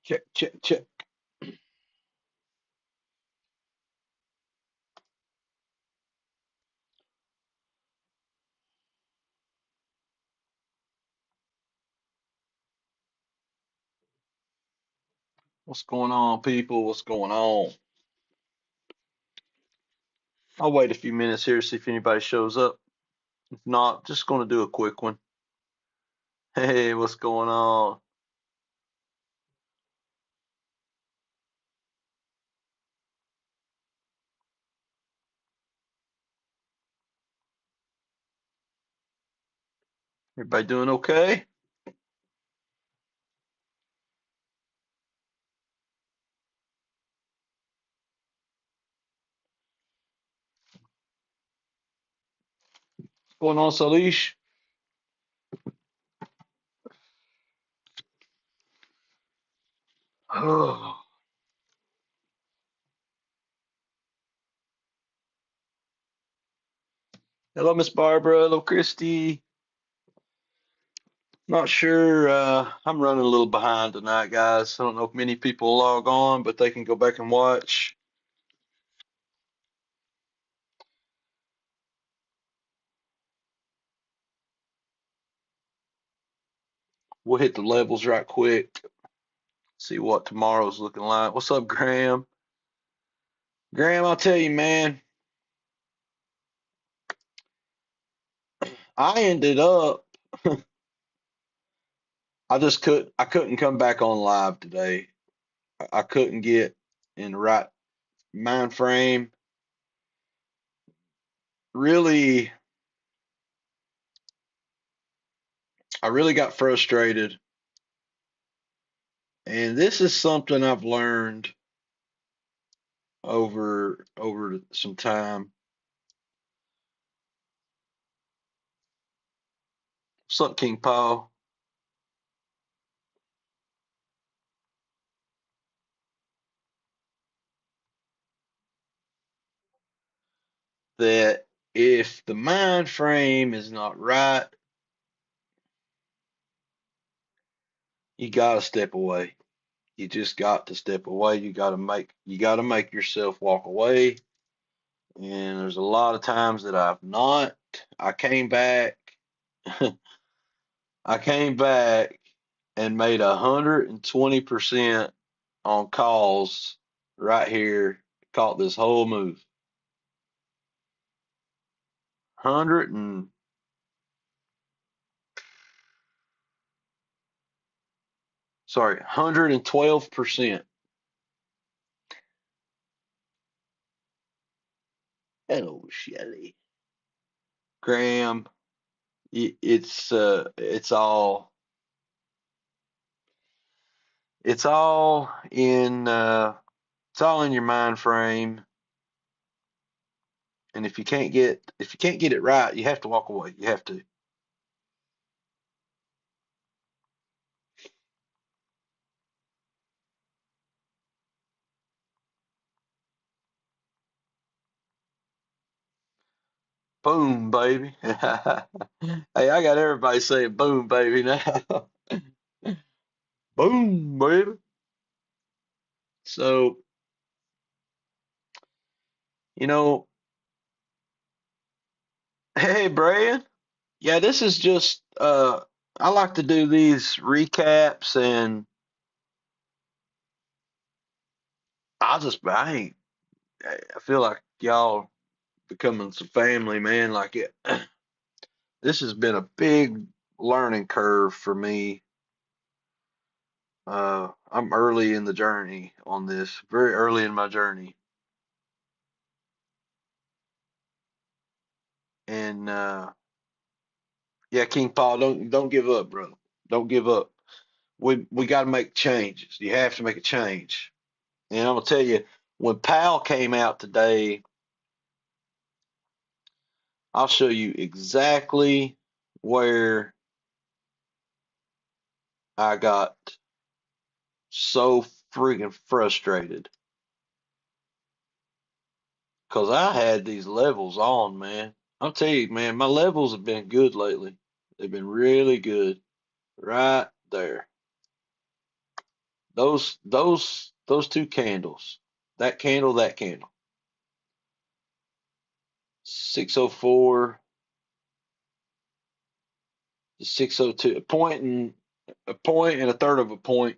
Check, check, check. What's going on, people? What's going on? I'll wait a few minutes here to see if anybody shows up. If not, just going to do a quick one. Hey, what's going on? Everybody doing okay? What's going on, Salish? Oh. Hello, Miss Barbara. Hello, Christy. Not sure. I'm running a little behind tonight, guys. I don't know if many people log on, but they can go back and watch. We'll hit the levels right quick. See what tomorrow's looking like. What's up, Graham? Graham, I'll tell you, man. I ended up I couldn't come back on live today. I couldn't get in the right mind frame. Really, I really got frustrated. And this is something I've learned over some time. What's up, King Paul? That if the mind frame is not right, you gotta step away. You just got to step away. You gotta make yourself walk away. And there's a lot of times that I've not. I came back. I came back and made 120% on calls right here. Caught this whole move. 100 and sorry, 112%. Hello, Shelly. Graham, it's all in it's all in your mind frame. And if you can't get it right, you have to walk away. You have to. Boom, baby. Hey, I got everybody saying boom, baby now. Boom, baby. So, you know, hey, Brian. Yeah, this is just I like to do these recaps and I ain't I feel like y'all becoming some family, man. Like it this has been a big learning curve for me. I'm early in the journey on this, very early in my journey. And yeah, King Paul, don't give up, brother. Don't give up. We got to make changes. You have to make a change. And I'm gonna tell you, when Pal came out today, I'll show you exactly where I got so freaking frustrated because I had these levels on, man. I'll tell you, man, my levels have been good lately. They've been really good. Right there. those two candles, that candle, 604 to 602, a point and a third of a point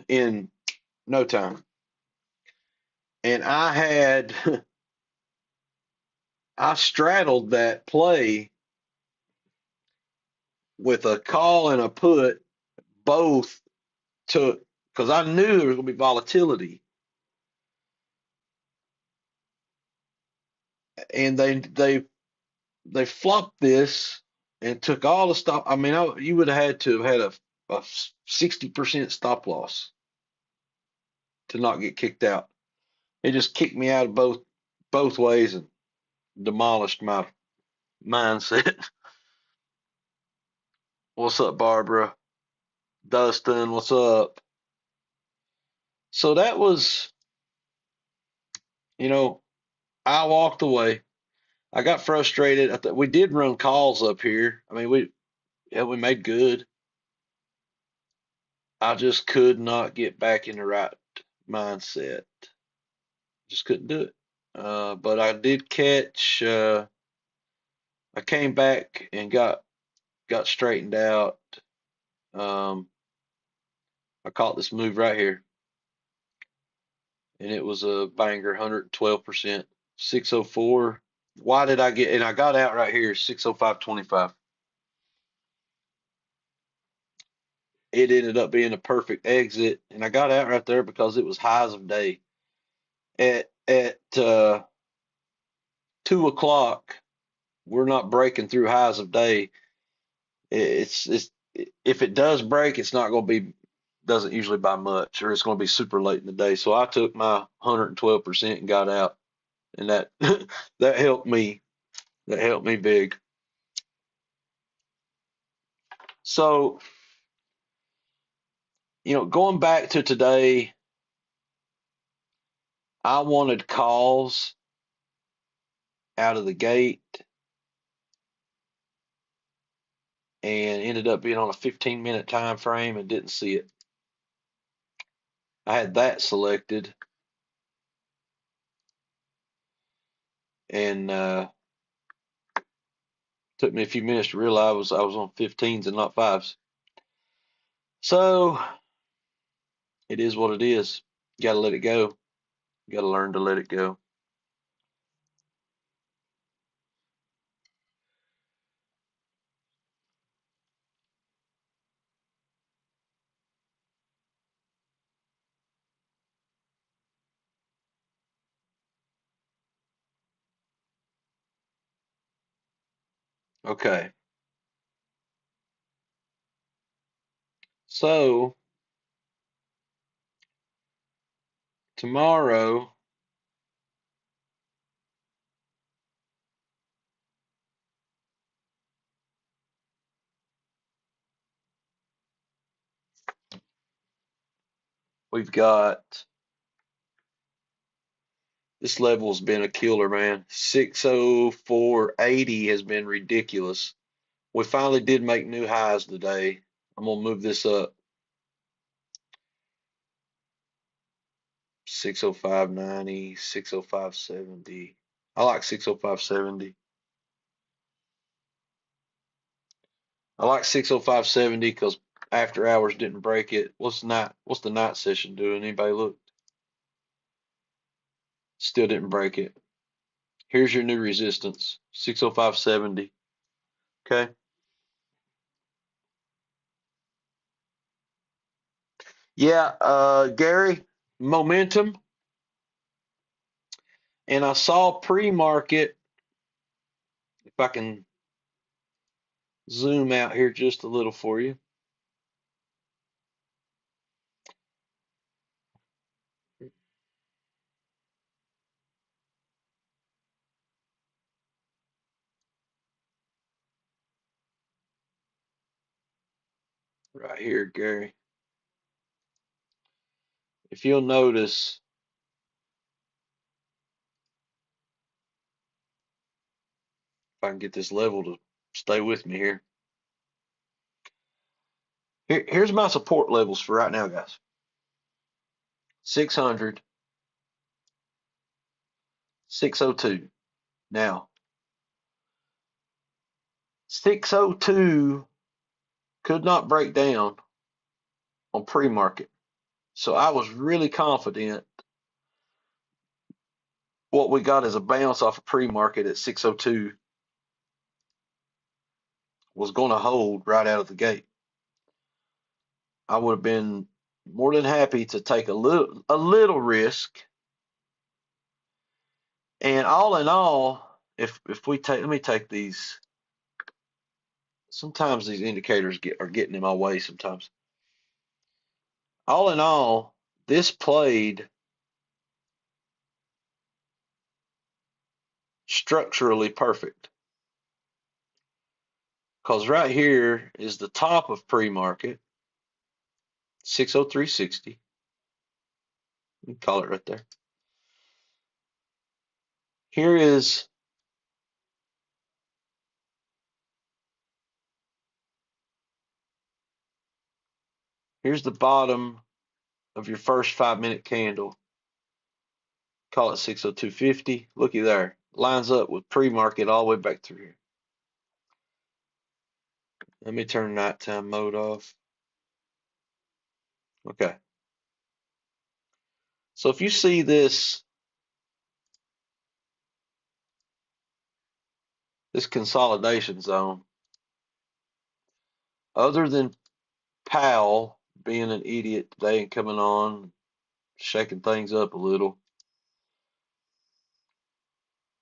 in no time. And I straddled that play with a call and a put, both took, because I knew there was going to be volatility, and they flopped this and took all the stop. I mean, you would have had to have had a 60% stop loss to not get kicked out. It just kicked me out of both ways and demolished my mindset. What's up, Barbara? Dustin, what's up? So that was, you know, I walked away. I got frustrated. We did run calls up here. I mean, we made good. I just could not get back in the right mindset. Just couldn't do it. But I did catch. I came back and got straightened out. Um, I caught this move right here, and it was a banger, 112%, 604. Why did I get? And I got out right here, 605.25. It ended up being a perfect exit, and I got out right there because it was highs of day. At 2 o'clock, we're not breaking through highs of day. It's if it does break, it's not going to be doesn't usually buy much, or it's going to be super late in the day. So I took my 112% and got out, and that that helped me. That helped me big. So, going back to today, I wanted calls out of the gate and ended up being on a 15-minute time frame and didn't see it. I had that selected, and took me a few minutes to realize I was on 15s and not fives. So it is what it is. Got to let it go. Got to learn to let it go. Okay. So tomorrow we've got this level's been a killer, man. 604.80 has been ridiculous. We finally did make new highs today. I'm gonna move this up. 605.90, 605.70. I like 605.70. I like 605.70 because after hours didn't break it. What's the night session doing? Anybody look? Still didn't break it. Here's your new resistance, 605.70. Okay. Yeah, Gary, momentum. And I saw pre-market, if I can zoom out here just a little for you. Right here, Gary. If you'll notice, if I can get this level to stay with me here. Here's my support levels for right now, guys. 600, 602. Now, 602 could not break down on pre-market. So I was really confident what we got as a bounce off of pre-market at 602 was going to hold right out of the gate. I would have been more than happy to take a little risk. And all in all, if we take, let me take these. Sometimes these indicators are getting in my way sometimes. All in all, this played structurally perfect because right here is the top of pre-market, 603.60. You can call it right there. Here is here's the bottom of your first 5-minute candle. Call it 602.50. Looky there. Lines up with pre-market all the way back through here. Let me turn nighttime mode off. Okay. So if you see this consolidation zone, other than Powell being an idiot today and coming on, shaking things up a little,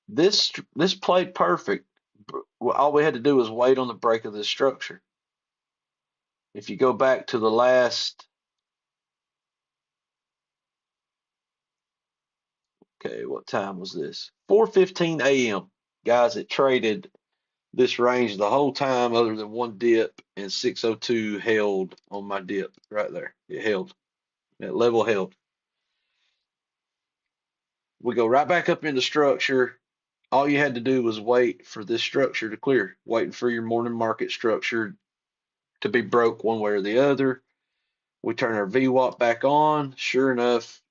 this played perfect. All we had to do was wait on the break of this structure. If you go back to the last, okay, what time was this? 4:15 a.m. Guys, it traded this range the whole time other than one dip, and 602 held on my dip right there. It held. That level held. We go right back up into structure. All you had to do was wait for this structure to clear, waiting for your morning market structure to be broke one way or the other. We turn our VWAP back on. Sure enough,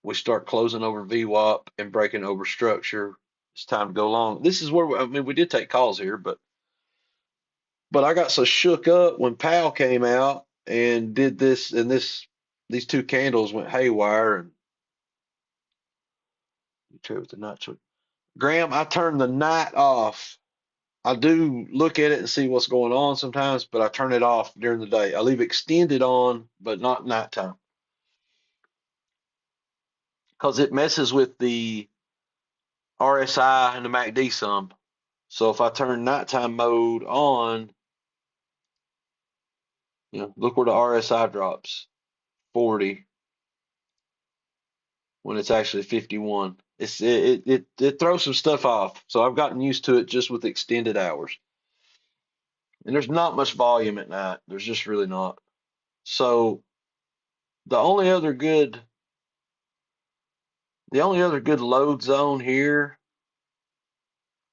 we start closing over VWAP and breaking over structure. It's time to go long. This is where I mean we did take calls here, but I got so shook up when Powell came out and did this, and these two candles went haywire. And with the night. Graham, I turn the night off. I do look at it and see what's going on sometimes, but I turn it off during the day. I leave extended on, but not nighttime because it messes with the RSI and the MACD some. So if I turn nighttime mode on, look where the RSI drops, 40, when it's actually 51. It throws some stuff off. So I've gotten used to it just with extended hours. And there's not much volume at night. There's just really not. So the only other good load zone here,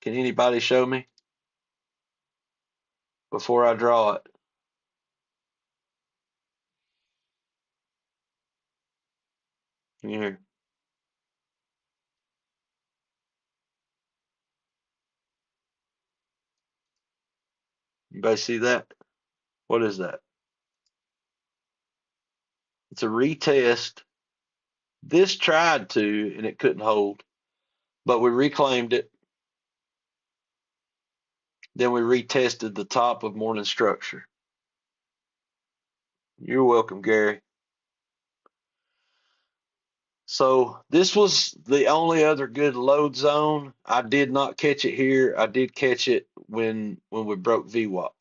can anybody show me before I draw it? Here. Anybody see that? What is that? It's a retest. This tried to, and it couldn't hold, but we reclaimed it. Then we retested the top of morning structure. You're welcome, Gary. So this was the only other good load zone. I did not catch it here. I did catch it when we broke VWAP.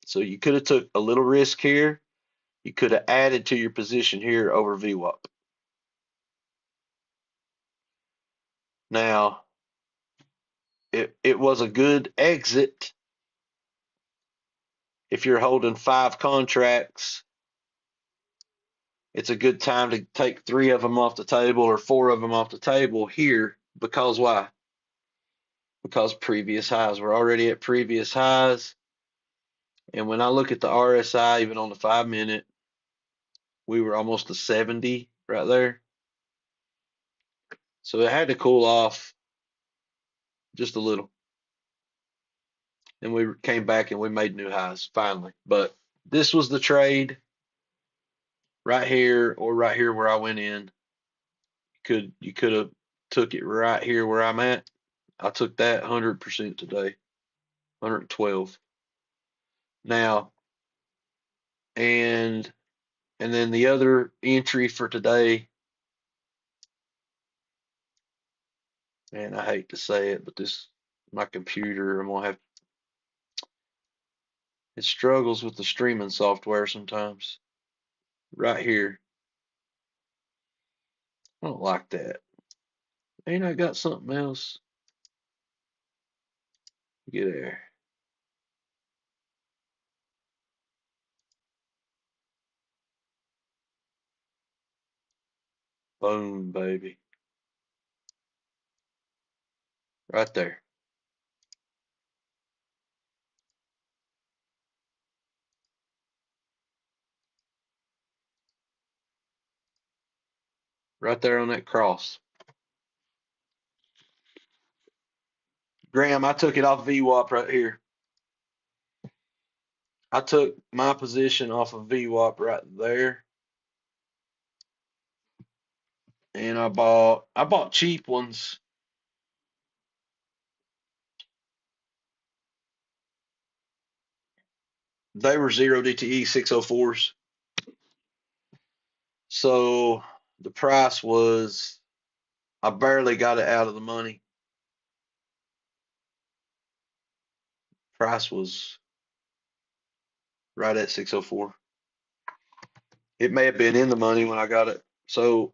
So you could have took a little risk here. You could have added to your position here over VWAP. Now, it was a good exit if you're holding 5 contracts. It's a good time to take 3 of them off the table or 4 of them off the table here, because why? Because previous highs. We're already at previous highs. And when I look at the RSI, even on the 5 minute, we were almost to 70 right there. So it had to cool off just a little. And we came back and we made new highs finally. But this was the trade right here or right here where I went in. You could have took it right here where I'm at. I took that 100% today, 112. Now, and and then the other entry for today, and I hate to say it, but this my computer, I'm gonna have it struggles with the streaming software sometimes. Right here, I don't like that. Ain't I got something else? Get there. Boom, baby. Right there. Right there on that cross. Graham, I took it off VWAP right here. I took my position off of VWAP right there. And I bought cheap ones. They were 0 DTE 604s. So the price was, I barely got it out of the money. Price was right at 604. It may have been in the money when I got it. So,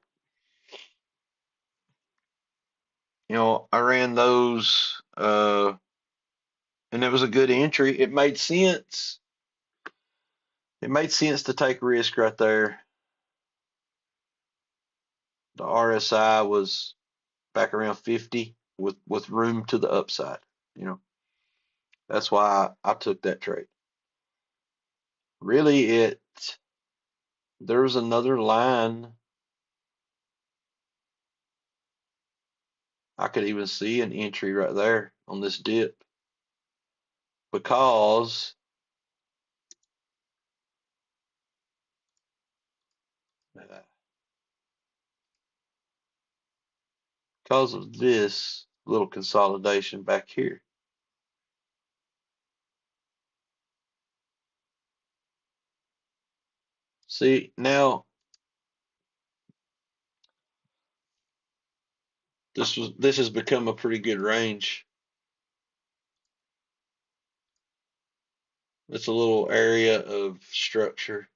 I ran those and it was a good entry. It made sense. It made sense to take risk right there. The RSI was back around 50 with room to the upside. You know, that's why I took that trade. Really, there was another line. I could even see an entry right there on this dip because because of this little consolidation back here. See, now this has become a pretty good range. It's a little area of structure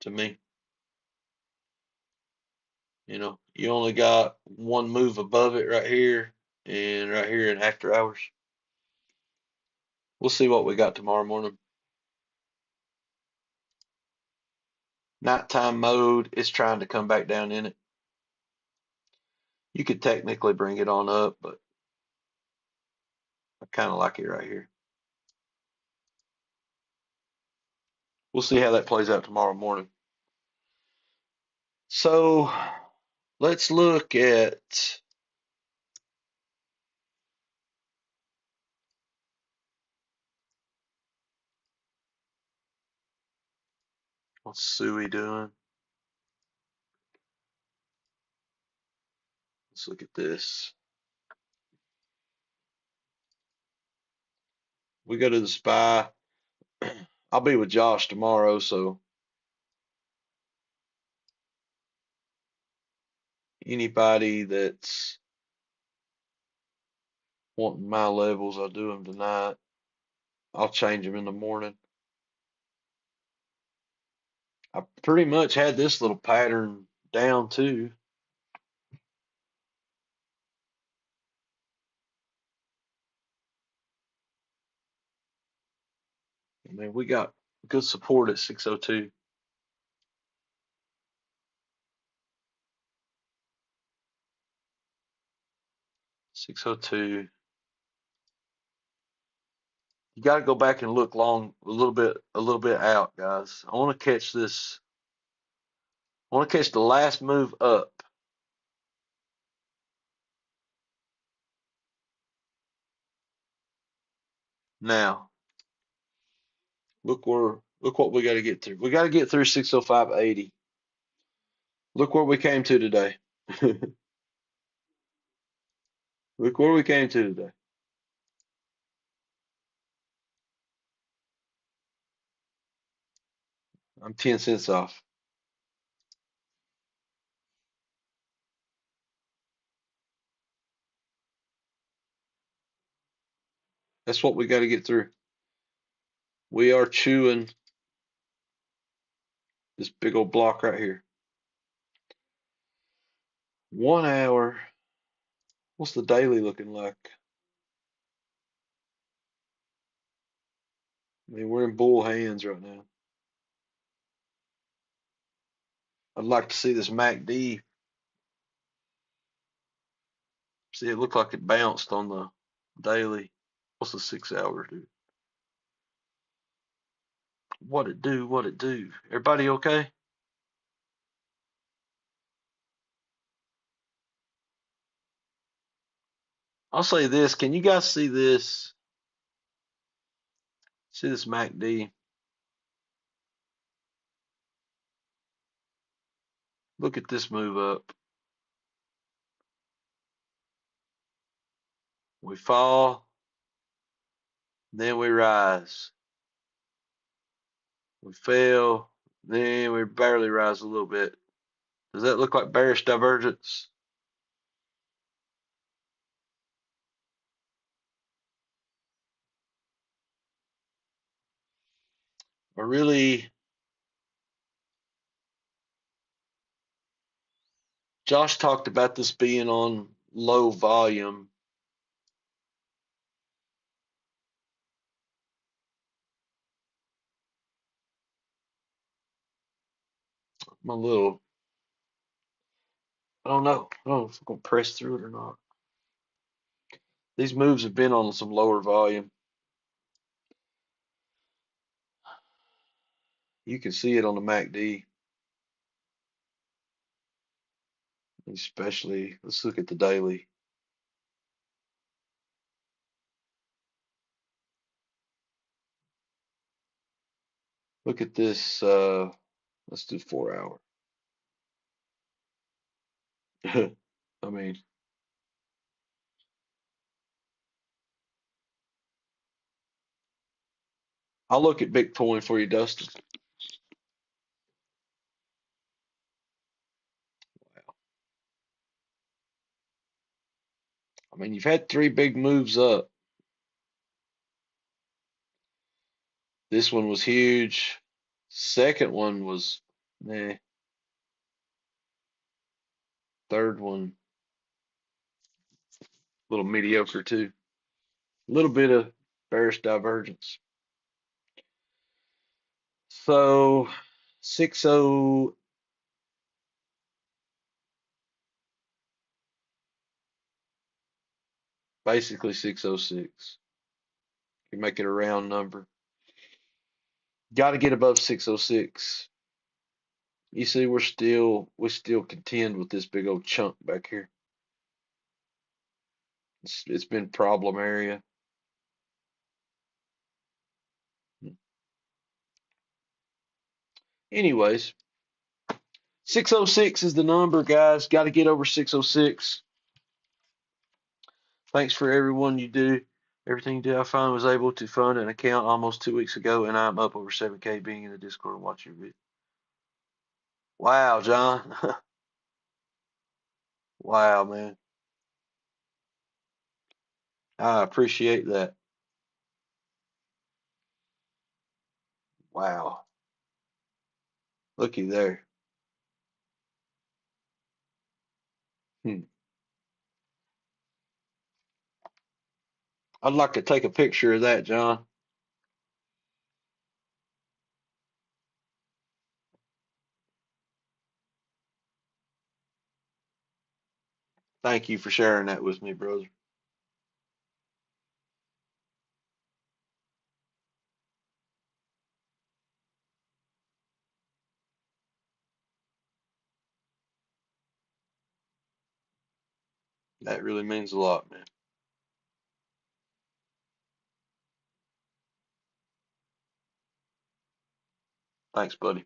to me. You only got one move above it right here and right here in after hours. We'll see what we got tomorrow morning. Nighttime mode is trying to come back down in it. You could technically bring it on up, but I kind of like it right here. We'll see how that plays out tomorrow morning. So let's look at what's Suey doing. Let's look at this. We go to the SPY. I'll be with Josh tomorrow, so anybody that's wanting my levels, I'll do them tonight. I'll change them in the morning. I pretty much had this little pattern down too. I mean, we got good support at 602. 602. You got to go back and look long a little bit out, guys. I want to catch this. I want to catch the last move up. Now, look what we got to get through. We got to get through 605.80. Look where we came to today. Look where we came to today. I'm 10 cents off. That's what we got to get through. We are chewing this big old block right here. 1 hour. What's the daily looking like? I mean, we're in bull hands right now. I'd like to see this MACD. See, it looked like it bounced on the daily. What's the 6 hour do? What it do? What it do? Everybody okay? I'll say this. Can you guys see this? See this MACD? Look at this move up. We fall, then we rise. We fail, then we barely rise a little bit. Does that look like bearish divergence? Or really, Josh talked about this being on low volume. I'm a little, I don't know. I don't know if I'm going to press through it or not. These moves have been on some lower volume. You can see it on the MACD, especially. Let's look at the daily. Look at this. Let's do 4 hour. I mean, I'll look at Bitcoin for you, Dustin. I mean, you've had three big moves up. This one was huge. Second one was, eh. Third one, a little mediocre too. A little bit of bearish divergence. So 60, basically 606. You make it a round number. Got to get above 606. You see, we still contend with this big old chunk back here. It's been problem area. Anyways, 606 is the number, guys. Got to get over 606. Thanks for everyone you do. Everything you do. I finally was able to fund an account almost 2 weeks ago, and I'm up over 7K being in the Discord and watching your video. Wow, John. Wow, man. I appreciate that. Wow. Looky there. Hmm. I'd like to take a picture of that, John. Thank you for sharing that with me, brother. That really means a lot, man. Thanks, buddy.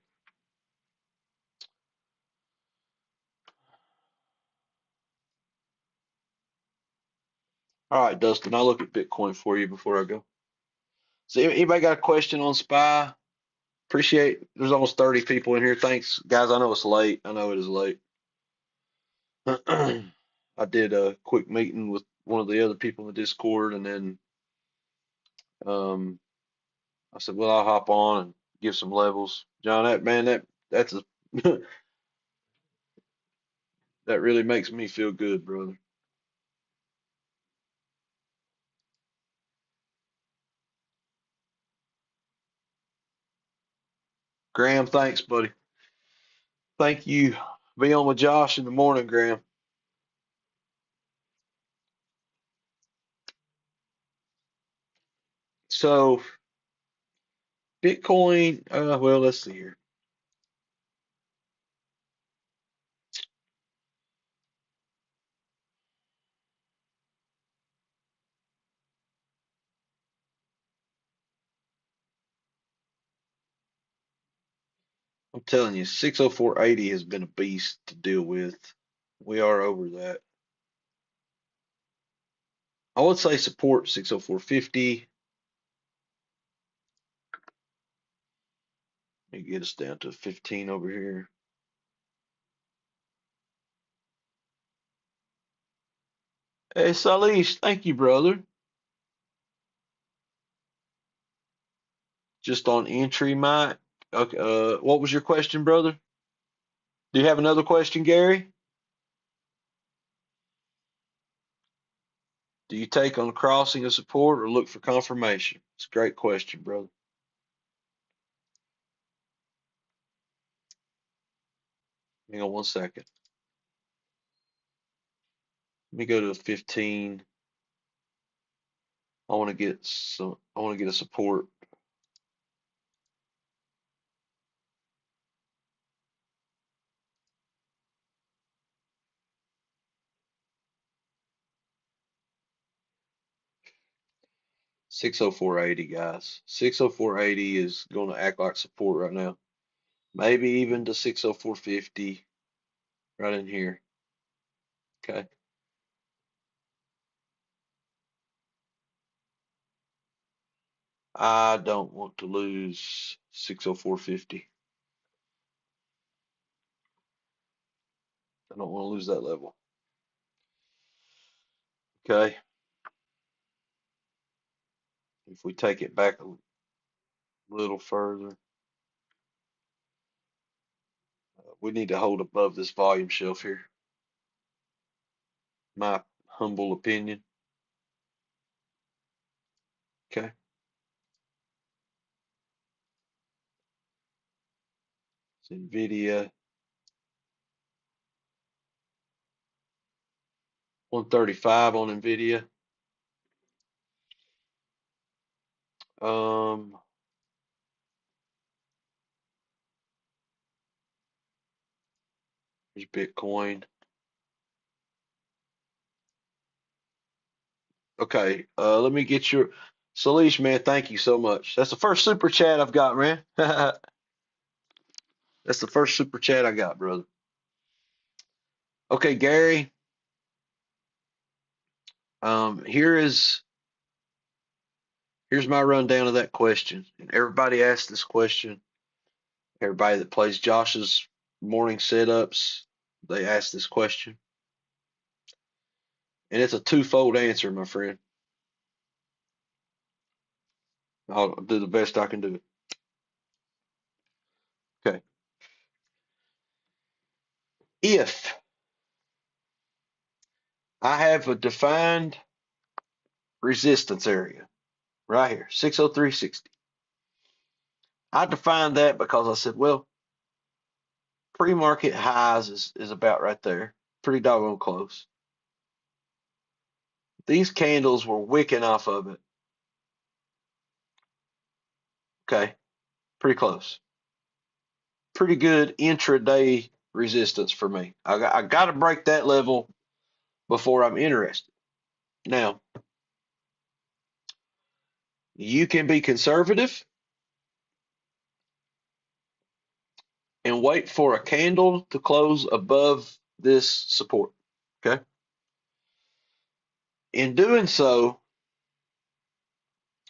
All right, Dustin, I'll look at Bitcoin for you before I go. So anybody got a question on SPY? Appreciate there's almost 30 people in here. Thanks, guys. I know it's late. I know it is late. I did a quick meeting with one of the other people in the Discord, and then um, I said, "Well, I'll hop on and give some levels." John, that man, that's a that really makes me feel good, brother. Graham, thanks, buddy. Thank you. Be on with Josh in the morning, Graham. So Bitcoin, well, let's see here. I'm telling you, 604.80 has been a beast to deal with. We are over that. I would say support 604.50. Let me get us down to 15 over here. Hey, Salish, thank you, brother. Just on entry, Mike. Okay, what was your question, brother? Do you have another question, Gary? Do you take on crossing of support or look for confirmation? It's a great question, brother. Hang on one second. Let me go to 15. I want to get some. I want to get a support. 604.80, guys. 604.80 is going to act like support right now. Maybe even to 604.50 right in here. Okay. I don't want to lose 604.50. I don't want to lose that level. Okay. If we take it back a little further, we need to hold above this volume shelf here. My humble opinion. Okay. It's NVIDIA 135 on NVIDIA. Um, here's Bitcoin. Okay, let me get your Salish, man. Thank you so much. That's the first super chat I've got, man. That's the first super chat I got, brother. Okay, Gary. Here is here's my rundown of that question. And everybody asks this question. Everybody that plays Josh's morning setups, they ask this question, and it's a twofold answer, my friend. I'll do the best I can do. Okay. If I have a defined resistance area right here, 603.60. I defined that because I said, well, pre-market highs is about right there, pretty doggone close. These candles were wicking off of it. Okay, pretty close. Pretty good intraday resistance for me. I got to break that level before I'm interested. Now, you can be conservative and wait for a candle to close above this support. Okay. In doing so,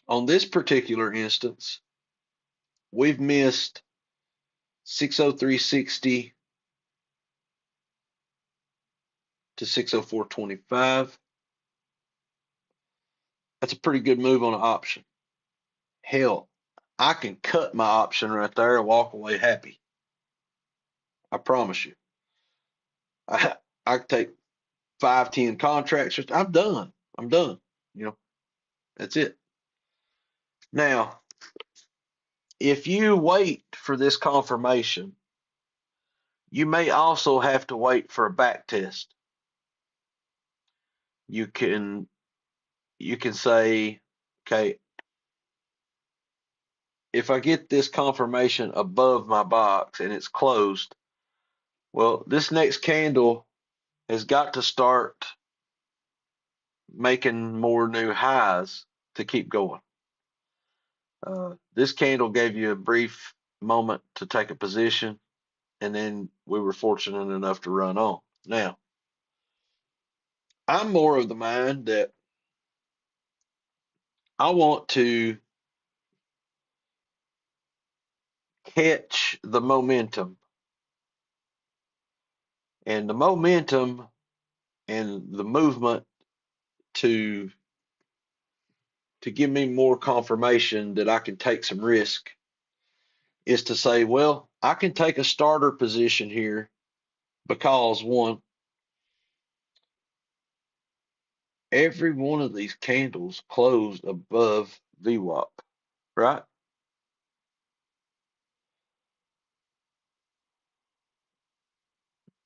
on this particular instance, we've missed 603.60 to 604.25. That's a pretty good move on an option. Hell, I can cut my option right there and walk away happy. I promise you. I I can take 5, 10 contracts. I'm done. I'm done. You know, that's it. Now, if you wait for this confirmation, you may also have to wait for a back test. You can say, okay, if I get this confirmation above my box and it's closed, well, this next candle has got to start making more new highs to keep going. This candle gave you a brief moment to take a position, and then we were fortunate enough to run on. Now, I'm more of the mind that I want to catch the momentum, and the momentum and the movement to give me more confirmation that I can take some risk is to say, well, I can take a starter position here because one, every one of these candles closed above VWAP, right?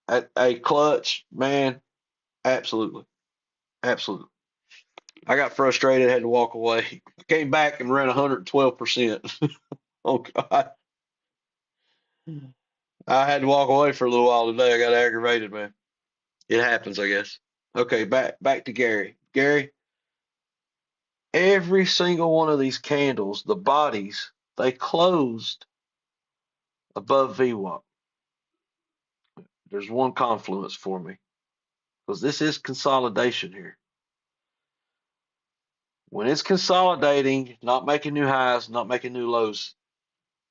At a clutch, man, absolutely, absolutely. I got frustrated, had to walk away. Came back and ran 112%. Oh God, I had to walk away for a little while today. I got aggravated, man. It happens, I guess. Okay, back to Gary. Gary, every single one of these candles, the bodies, they closed above VWAP. There's one confluence for me because this is consolidation here. When it's consolidating, not making new highs, not making new lows,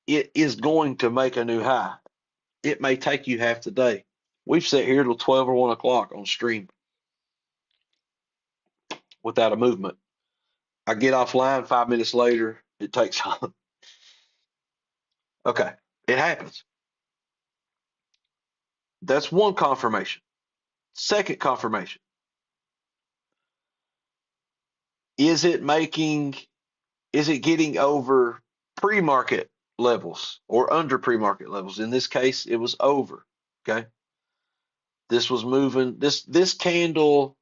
it is going to make a new high. It may take you half the day. We've sat here till 12 or 1 o'clock on stream without a movement. I get offline 5 minutes later, it takes on. Okay, it happens. That's one confirmation. Second confirmation. Is it making, is it getting over pre-market levels or under pre-market levels? In this case, it was over. Okay. This was moving, this candle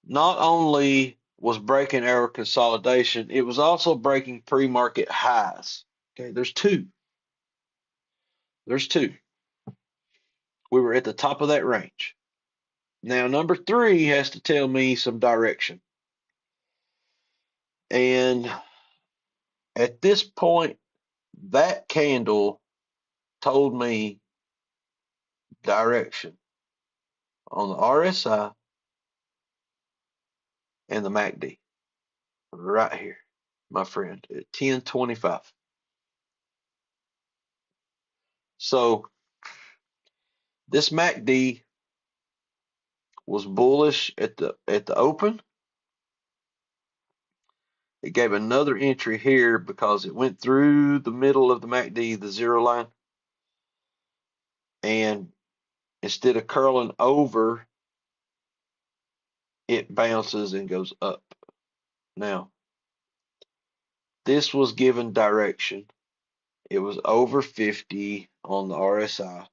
not only was breaking our consolidation, it was also breaking pre-market highs. Okay, there's two. There's two. We were at the top of that range. Now, number three has to tell me some direction. And at this point, that candle told me direction on the RSI and the MACD right here, my friend, at 1025. So this MACD was bullish at the open. It gave another entry here because it went through the middle of the MACD, the zero line, and instead of curling over, it bounces and goes up. Now, this was given direction. It was over 50 on the RSI.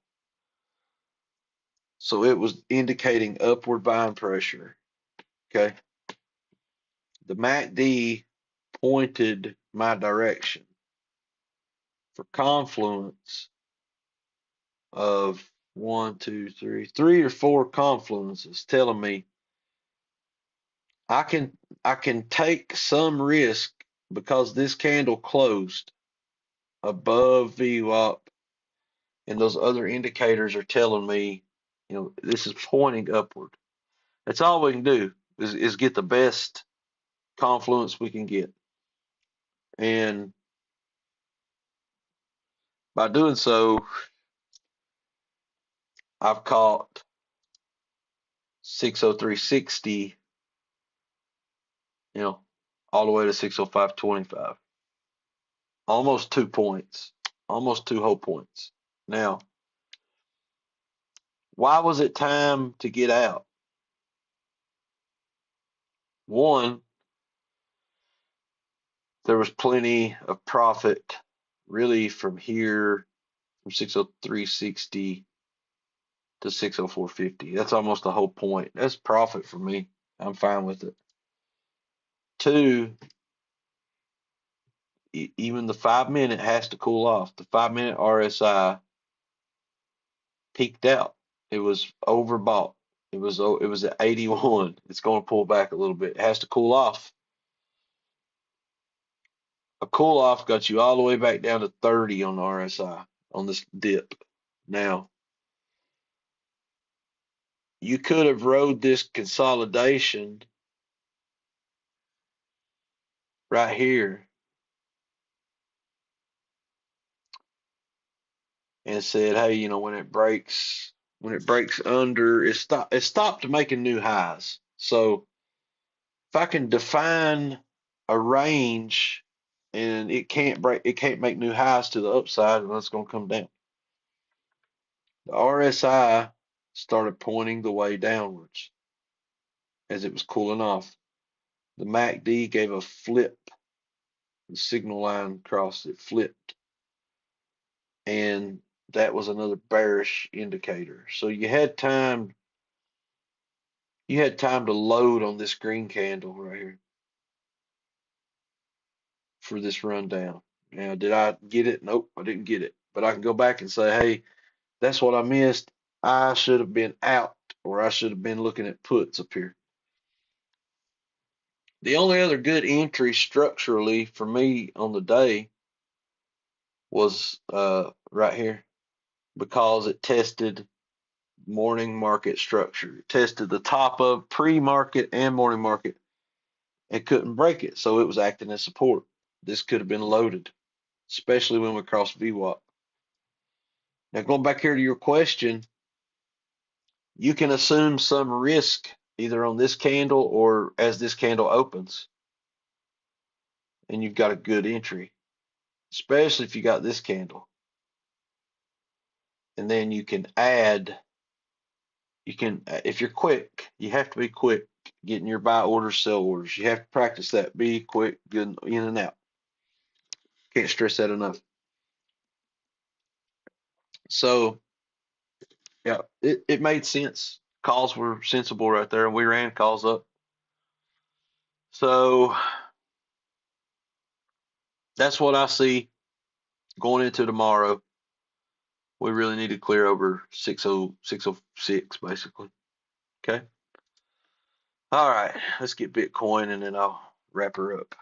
So it was indicating upward buying pressure. Okay. The MACD pointed my direction for confluence of one, two, three or four confluences telling me I can I can take some risk because this candle closed above VWAP and those other indicators are telling me, this is pointing upward. That's all we can do is get the best confluence we can get. And by doing so, I've caught 603.60, all the way to 605.25. Almost 2 points, almost 2 whole points. Now, why was it time to get out? One, there was plenty of profit really from here, from 603.60 to 604.50. That's almost the whole point. That's profit for me. I'm fine with it. Two, even the 5 minute has to cool off. The 5 minute RSI peaked out. It was overbought. It was at 81. It's going to pull back a little bit. It has to cool off. A cool off got you all the way back down to 30 on the RSI on this dip. Now, you could have rode this consolidation right here and said, hey, when it breaks under, it stopped making new highs. So if I can define a range and it can't make new highs to the upside, and it's going to come down. The RSI started pointing the way downwards as it was cooling off. The MACD gave a flip. The signal line crossed, it flipped, and that was another bearish indicator. So you had time to load on this green candle right here for this rundown. Now, did I get it? Nope, I didn't get it. But I can go back and say, hey, that's what I missed. I should have been out, or I should have been looking at puts up here. The only other good entry structurally for me on the day was right here, because it tested morning market structure. It tested the top of pre-market and morning market and couldn't break it, so it was acting as support. This could have been loaded, especially when we crossed VWAP. Now, going back here to your question, you can assume some risk either on this candle or as this candle opens, and you've got a good entry, especially if you got this candle. And then if you're quick, you have to be quick getting your buy orders, sell orders. You have to practice that. Be quick, good in and out. Can't stress that enough. So, yeah, it made sense. Calls were sensible right there, and we ran calls up. So that's what I see going into tomorrow. We really need to clear over 606 basically. Okay. All right. Let's get Bitcoin and then I'll wrap her up.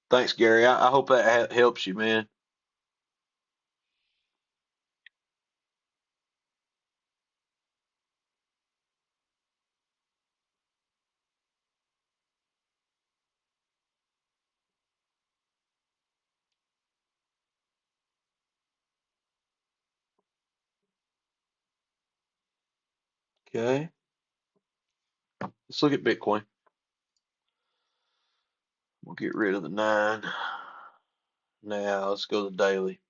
Thanks, Gary. I hope that helps you, man. Okay. Let's look at Bitcoin. We'll get rid of the 9. Now let's go to the daily.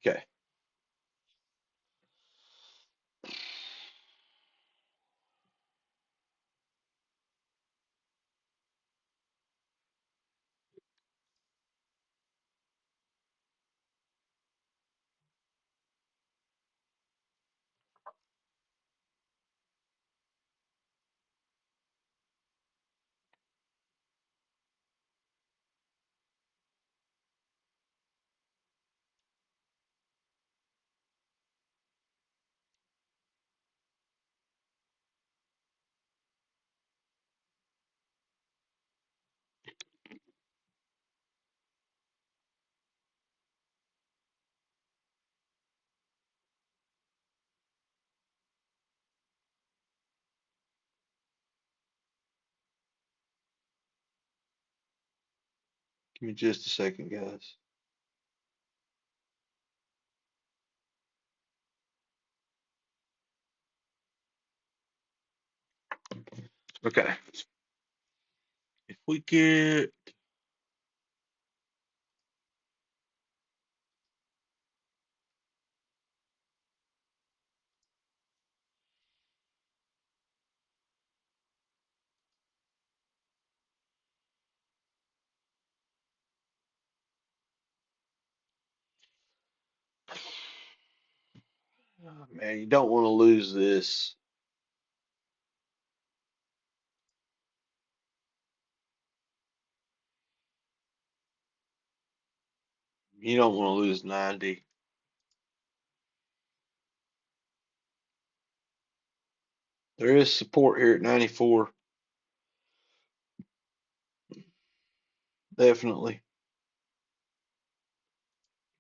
Okay. Give me just a second, guys. Okay. If we get oh, man, you don't want to lose this. You don't want to lose 90. There is support here at 94. Definitely.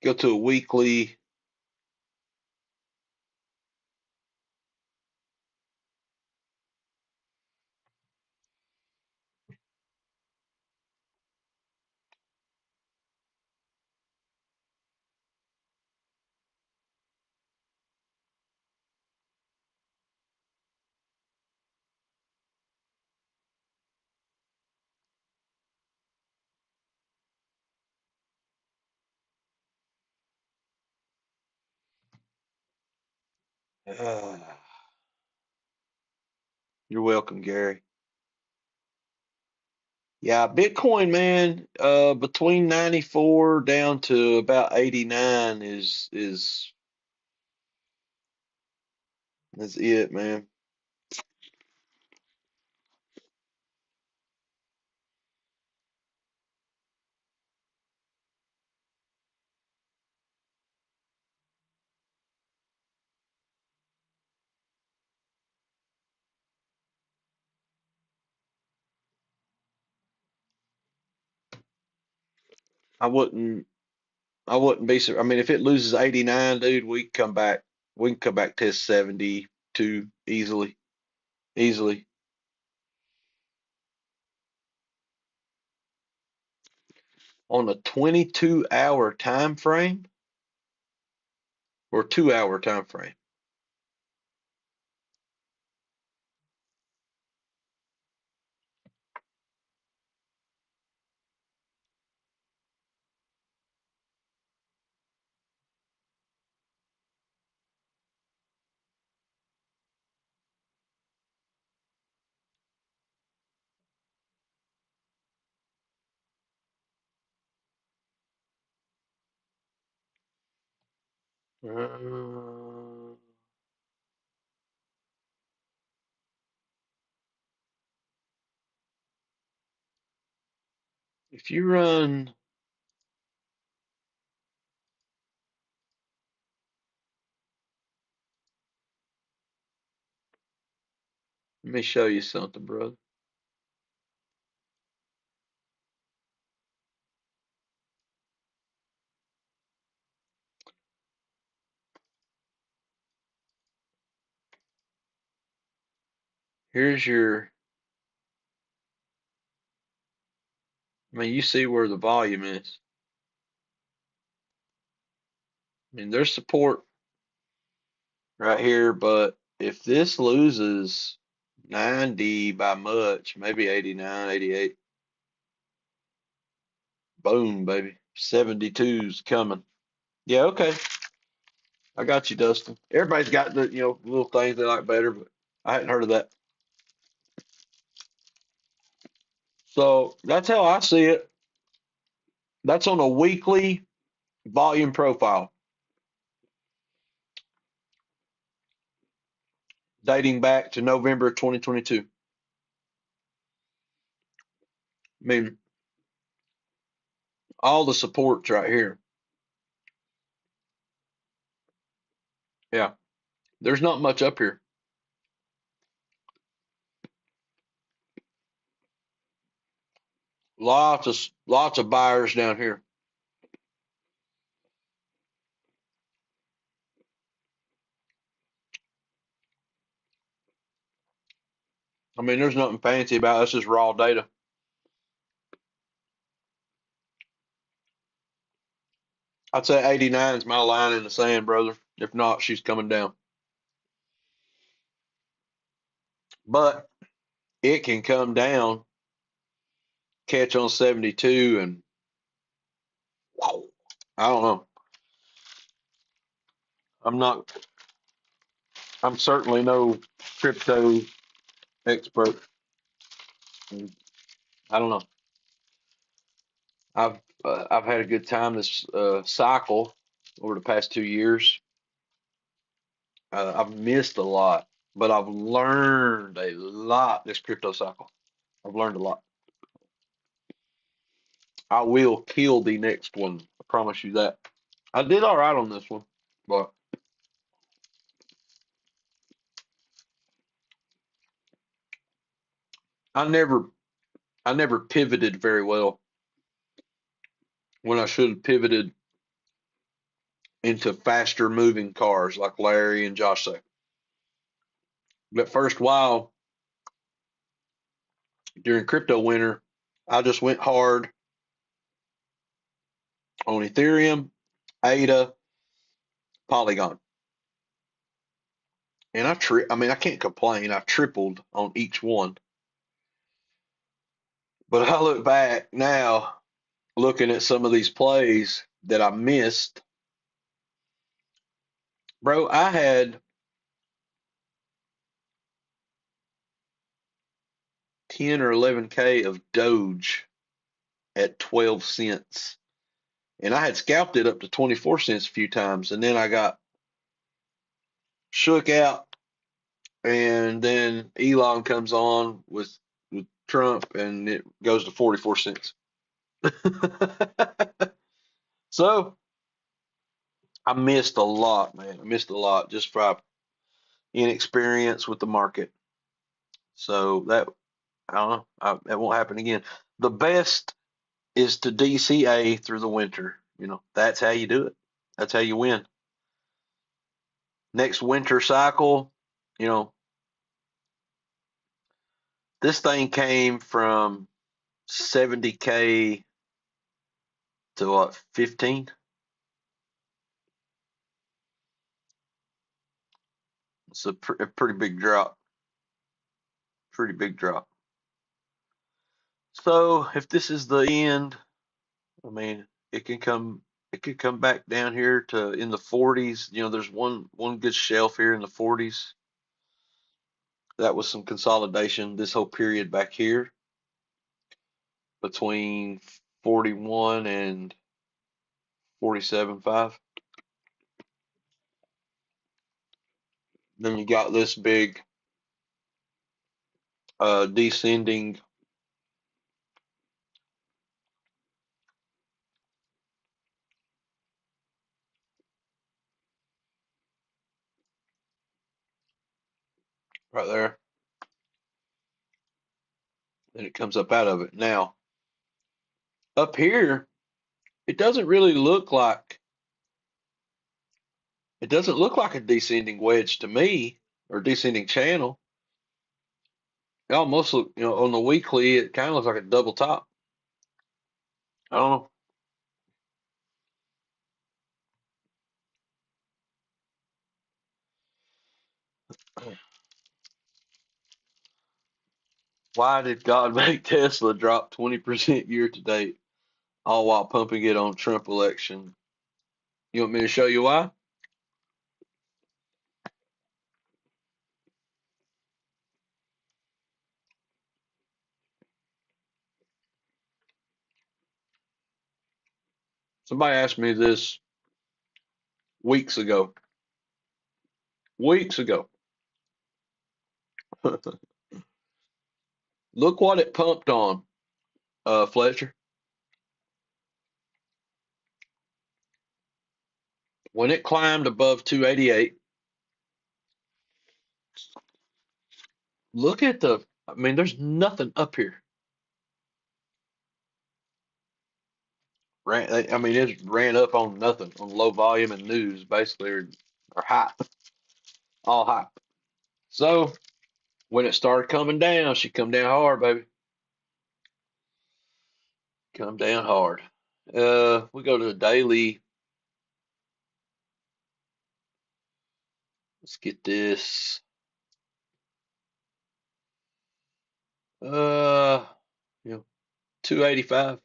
Go to a weekly. Uh, you're welcome, Gary. Yeah, Bitcoin, man, between 94 down to about 89 is it, man. I wouldn't I wouldn't be I mean, if it loses 89, dude, we can come back. We can come back to 72 easily. Easily. On a 22-hour time frame or 2-hour time frame. Uh, if you run, let me show you something, brother. Here's your, I mean, you see where the volume is. I mean, there's support right here, but if this loses 90 by much, maybe 89, 88, boom, baby. 72's coming. Yeah, okay. I got you, Dustin. Everybody's got the, little things they like better, but I hadn't heard of that. So that's how I see it. That's on a weekly volume profile dating back to November 2022. I mean, all the supports right here. Yeah, there's not much up here. Lots of buyers down here. I mean, there's nothing fancy about it. It's just raw data. I'd say 89 is my line in the sand, brother. If not, she's coming down. But it can come down, catch on 72, and whoa, I don't know. I'm not. I'm certainly no crypto expert. I don't know. I've had a good time this cycle over the past 2 years. I've missed a lot, but I've learned a lot this crypto cycle. I've learned a lot. I will kill the next one. I promise you that. I did all right on this one, but I never I never pivoted very well when I should have pivoted into faster moving cars like Larry and Josh say. That first while during crypto winter, I just went hard on Ethereum, ADA, Polygon. And I mean I can't complain. I tripled on each one. But I look back now looking at some of these plays that I missed. Bro, I had 10 or 11K of Doge at 12 cents. And I had scalped it up to 24 cents a few times. And then I got shook out. And then Elon comes on with Trump and it goes to 44 cents. So I missed a lot, man. I missed a lot just for inexperience with the market. So that, I don't know, that won't happen again. The best is to DCA through the winter. That's how you do it. That's how you win. Next winter cycle, you know, this thing came from 70K to what, 15? It's a pretty big drop. Pretty big drop. So if this is the end, I mean, it could come back down here to in the 40s. There's one good shelf here in the 40s. That was some consolidation this whole period back here between 41 and 47.5. Then you got this big descending right there. Then it comes up out of it. Now, up here, it doesn't really look like it doesn't look like a descending wedge to me or descending channel. It almost look, on the weekly, it kind of looks like a double top. I don't know. Why did God make Tesla drop 20% year to date, all while pumping it on Trump election? You want me to show you why? Somebody asked me this weeks ago. Weeks ago. Look what it pumped on, Fletcher. When it climbed above 288, look at I mean, there's nothing up here. I mean, it ran up on nothing, on low volume and news, basically, or hype, all hype. So when it started coming down, she come down hard, baby. Come down hard. We go to the daily. Let's get this. Uh, you know, 285.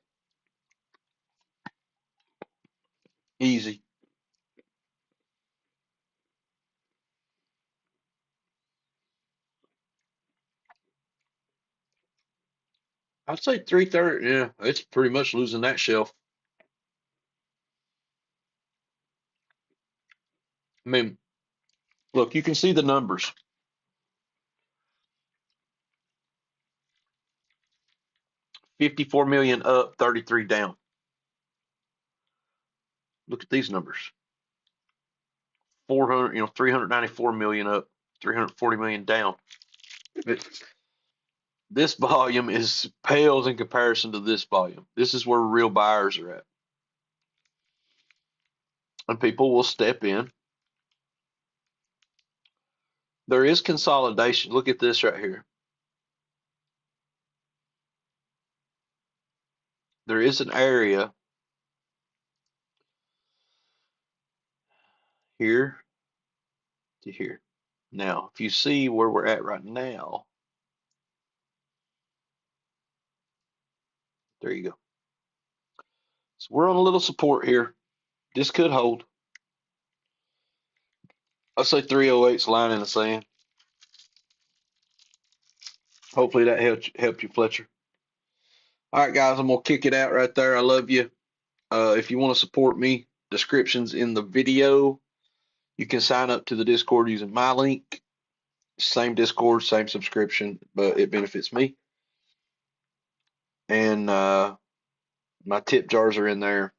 Easy. I'd say 330. Yeah, it's pretty much losing that shelf. I mean, look, you can see the numbers. 54 million up, 33 down. Look at these numbers. 400, 394 million up, 340 million down. It, this volume is pales in comparison to this volume. This is where real buyers are at. And people will step in. There is consolidation. Look at this right here. There is an area here to here. Now, if you see where we're at right now, there you go. So we're on a little support here. This could hold. I'll say 308's line in the sand. Hopefully that helped you, Fletcher. All right, guys, I'm gonna kick it out right there. I love you. If you want to support me, descriptions in the video. You can sign up to the Discord using my link. Same Discord, same subscription, but it benefits me. And my tip jars are in there.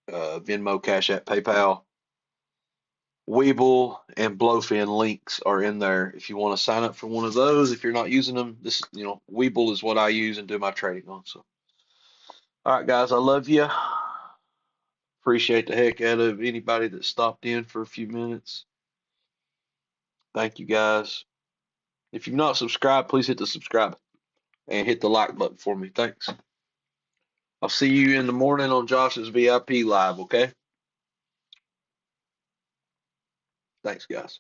Venmo, Cash App, PayPal, Webull, and Blowfin links are in there. If you want to sign up for one of those, if you're not using them, Webull is what I use and do my trading on. So, all right, guys, I love you. Appreciate the heck out of anybody that stopped in for a few minutes. Thank you, guys. If you've not subscribed, please hit the subscribe and hit the like button for me. Thanks. I'll see you in the morning on Josh's VIP live, okay? Thanks, guys.